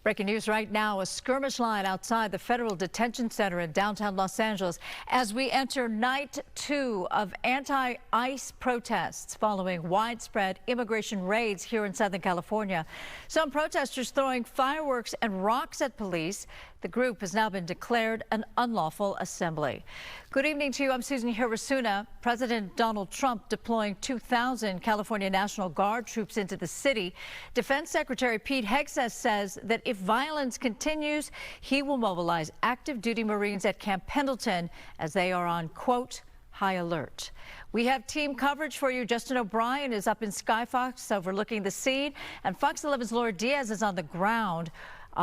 Breaking news right now, a skirmish line outside the Federal Detention Center in downtown Los Angeles as we enter night 2 of anti-ICE protests following widespread immigration raids here in Southern California. Some protesters throwing fireworks and rocks at police. The group has now been declared an unlawful assembly. Good evening to you. I'm Susan Hirasuna. President Donald Trump deploying 2,000 California National Guard troops into the city. Defense Secretary Pete Hegseth says that if violence continues, he will mobilize active duty Marines at Camp Pendleton as they are on, quote, high alert. We have team coverage for you. Justin O'Brien is up in Skyfox overlooking the scene, and Fox 11's Laura Diaz is on the ground.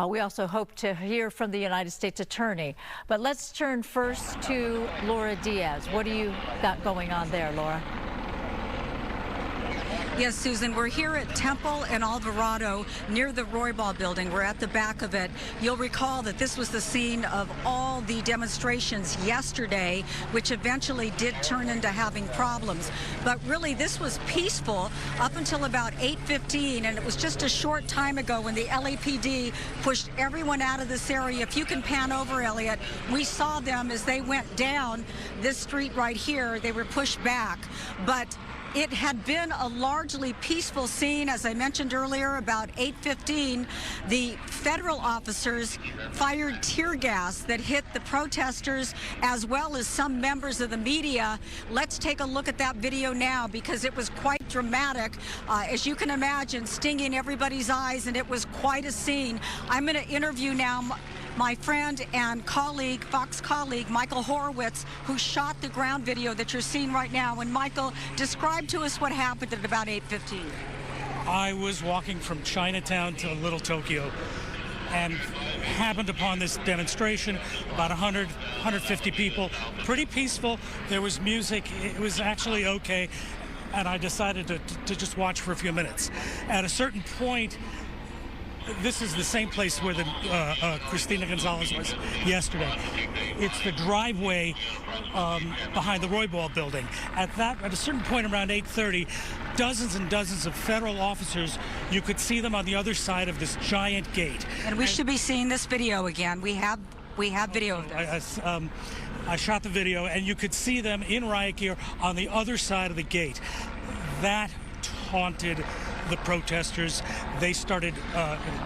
We also hope to hear from the United States Attorney. But let's turn first to Laura Diaz. What do you got going on there, Laura? Yes, Susan, we're here at Temple and Alvarado near the Roybal building. We're at the back of it. You'll recall that this was the scene of all the demonstrations yesterday, which eventually did turn into having problems. But really, this was peaceful up until about 8:15, and it was just a short time ago when the LAPD pushed everyone out of this area. If you can pan over, Elliot, we saw them as they went down this street right here. They were pushed back. But it had been a largely peaceful scene. As I mentioned earlier, about 8:15, the federal officers fired tear gas that hit the protesters as well as some members of the media. Let's take a look at that video now because it was quite dramatic, as you can imagine, stinging everybody's eyes, and it was quite a scene. I'm going to interview now my friend and colleague, Fox colleague, Michael Horowitz, who shot the ground video that you're seeing right now. And Michael, describe to us what happened at about 8:15. I was walking from Chinatown to Little Tokyo and happened upon this demonstration, about 150 people, pretty peaceful. There was music. It was actually okay. And I decided to just watch for a few minutes. At a certain point, this is the same place where the Christina Gonzalez was yesterday. It's the driveway behind the Roybal building. At a certain point around 8:30, dozens and dozens of federal officers, you could see them on the other side of this giant gate. And we should be seeing this video again. We have video of this. I shot the video, and you could see them in riot gear on the other side of the gate. That taunted the protesters. They started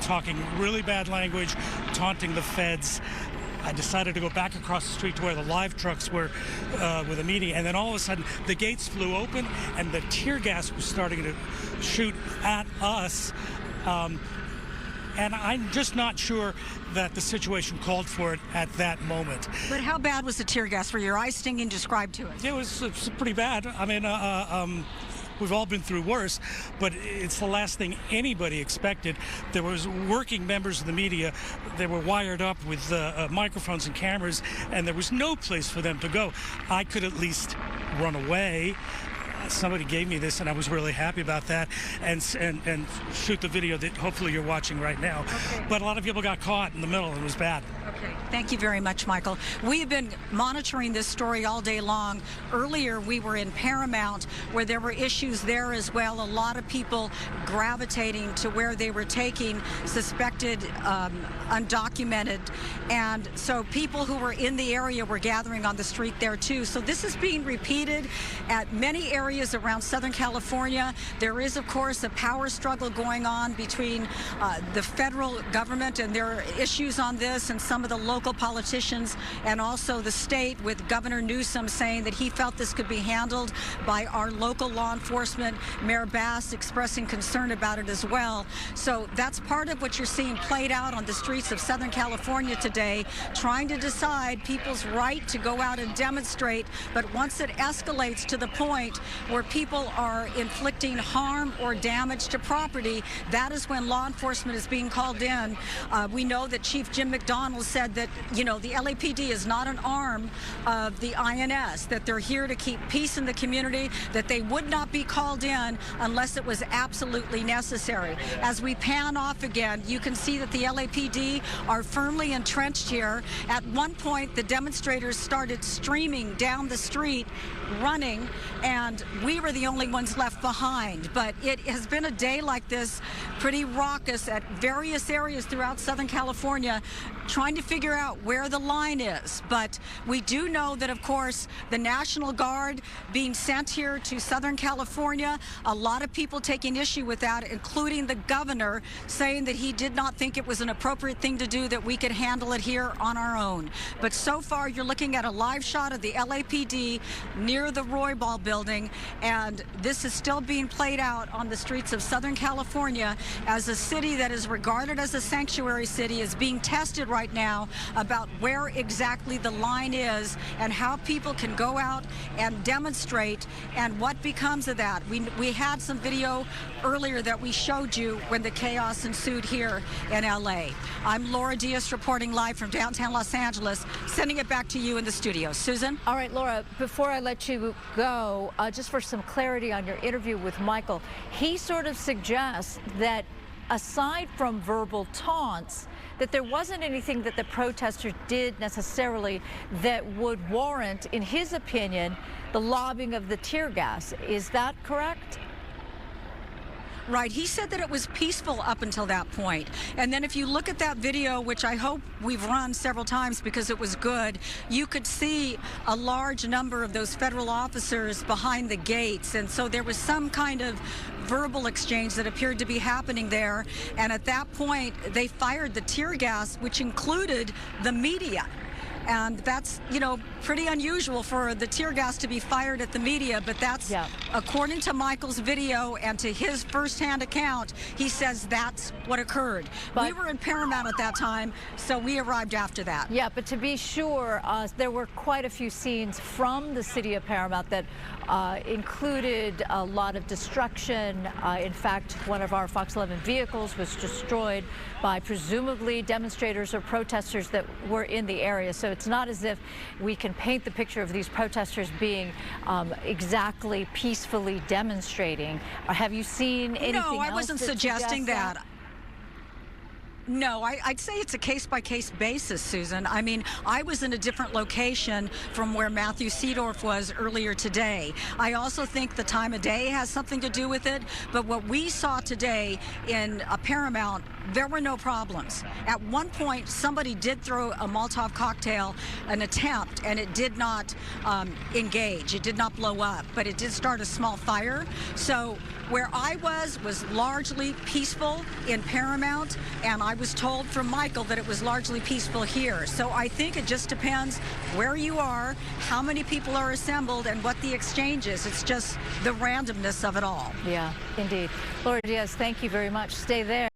talking really bad language, taunting the feds. I decided to go back across the street to where the live trucks were with the media, and then all of a sudden the gates flew open and the tear gas was starting to shoot at us. And I'm just not sure that the situation called for it at that moment. But how bad was the tear gas? For your eyes stinging, describe to us. It was pretty bad. I mean, we've all been through worse, but it's the last thing anybody expected. There was working members of the media. They were wired up with microphones and cameras, and there was no place for them to go. I could at least run away. Somebody gave me this, and I was really happy about that, and shoot the video that hopefully you're watching right now. Okay. But a lot of people got caught in the middle, and it was bad. Okay. Thank you very much, Michael. We have been monitoring this story all day long. Earlier, we were in Paramount, where there were issues there as well. A lot of people gravitating to where they were taking suspected undocumented, and so people who were in the area were gathering on the street there too. So this is being repeated at many areas around Southern California. There is, of course, a power struggle going on between the federal government and their issues on this, and some of the local politicians, and also the state, with Governor Newsom saying that he felt this could be handled by our local law enforcement. Mayor Bass expressing concern about it as well. So that's part of what you're seeing played out on the streets of Southern California today, trying to decide people's right to go out and demonstrate. But once it escalates to the point where people are inflicting harm or damage to property, that is when law enforcement is being called in. We know that Chief Jim McDonald said said that, you know, the LAPD is not an arm of the INS, that they're here to keep peace in the community, that they would not be called in unless it was absolutely necessary. As we pan off again, you can see that the LAPD are firmly entrenched here. At one point, the demonstrators started streaming down the street, running, and we were the only ones left behind. But it has been a day like this, pretty raucous at various areas throughout Southern California, trying to figure out where the line is. But we do know that, of course, the National Guard being sent here to Southern California, a lot of people taking issue with that, including the governor, saying that he did not think it was an appropriate thing to do, that we could handle it here on our own. But so far, you're looking at a live shot of the LAPD near the Roybal building, and this is still being played out on the streets of Southern California as a city that is regarded as a sanctuary city is being tested right now about where exactly the line is and how people can go out and demonstrate and what becomes of that. We had some video earlier that we showed you when the chaos ensued here in LA. I'm Laura Diaz reporting live from downtown Los Angeles, sending it back to you in the studio. Susan? All right, Laura, before I let you go, just for some clarity on your interview with Michael, he sort of suggests that aside from verbal taunts, that there wasn't anything that the protesters did necessarily that would warrant, in his opinion, the lobbing of the tear gas. Is that correct? Right. He said that it was peaceful up until that point. And then if you look at that video, which I hope we've run several times because it was good, you could see a large number of those federal officers behind the gates. And so there was some kind of verbal exchange that appeared to be happening there. And at that point, they fired the tear gas, which included the media. And that's, you know, pretty unusual for the tear gas to be fired at the media, but that's, according to Michael's video and to his firsthand account, he says that's what occurred. But we were in Paramount at that time, so we arrived after that. Yeah, but to be sure, there were quite a few scenes from the city of Paramount that included a lot of destruction. In fact, one of our Fox 11 vehicles was destroyed by presumably demonstrators or protesters that were in the area. So it's not as if we can paint the picture of these protesters being exactly peacefully demonstrating. Have you seen anything else? No, I wasn't suggesting that. No, I'd say it's a case-by-case basis, Susan. I mean, I was in a different location from where Matthew Seedorf was earlier today. I also think the time of day has something to do with it, but what we saw today in Paramount, there were no problems. At one point, somebody did throw a Molotov cocktail, an attempt, and it did not engage. It did not blow up, but it did start a small fire. So where I was largely peaceful in Paramount, and I was told from Michael that it was largely peaceful here. So I think it just depends where you are, how many people are assembled, and what the exchange is. It's just the randomness of it all. Yeah, indeed. Laura Diaz, thank you very much. Stay there.